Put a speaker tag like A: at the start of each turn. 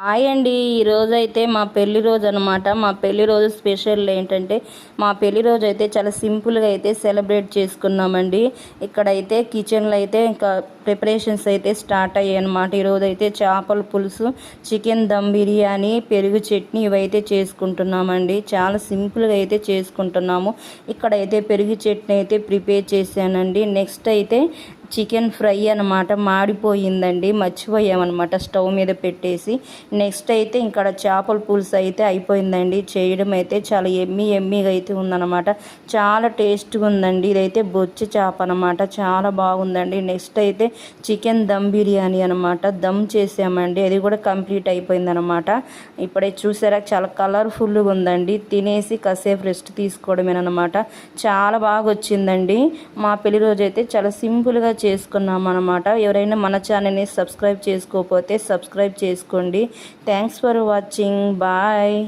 A: Hi అండి. ఈరోజైతే మా పెళ్లి రోజు అనమాట. మా పెళ్లి రోజు స్పెషల్ ఏంటంటే మా పెళ్లి రోజు అయితే చాలా సింపుల్గా అయితే సెలబ్రేట్ చేసుకున్నామండి. ఇక్కడైతే కిచెన్లో అయితే ఇంకా ప్రిపరేషన్స్ అయితే స్టార్ట్ అయ్యాయి అనమాట. ఈరోజు అయితే చేపల పులుసు, చికెన్ దమ్ బిర్యానీ, పెరుగు చట్నీ ఇవైతే చేసుకుంటున్నామండి. చాలా సింపుల్గా అయితే చేసుకుంటున్నాము. ఇక్కడైతే పెరుగు చట్నీ అయితే ప్రిపేర్ చేశానండి. నెక్స్ట్ అయితే చికెన్ ఫ్రై అనమాట. మాడిపోయిందండి, మర్చిపోయామన్నమాట స్టవ్ మీద పెట్టేసి. నెక్స్ట్ అయితే ఇక్కడ చేపల పులుసు అయితే అయిపోయిందండి. చేయడం అయితే చాలా ఎమ్మీగా అయితే ఉందన్నమాట. చాలా టేస్ట్గా ఉందండి. ఇదైతే బొచ్చు చేప అనమాట, చాలా బాగుందండి. నెక్స్ట్ అయితే చికెన్ దమ్ బిర్యానీ అనమాట, దమ్ చేసామండి. అది కూడా కంప్లీట్ అయిపోయిందనమాట. ఇప్పుడే చూసారా చాలా కలర్ఫుల్గా ఉందండి. తినేసి కాసేపు రెస్ట్ తీసుకోవడమేనమాట. చాలా బాగా వచ్చిందండి. మా పెళ్లి రోజు అయితే చాలా సింపుల్గా చేసుకున్నాం అనమాట. ఎవరైనా మన ఛానల్ని సబ్స్క్రైబ్ చేసుకోకపోతే సబ్స్క్రైబ్ చేసుకోండి. Thanks for watching. బాయ్.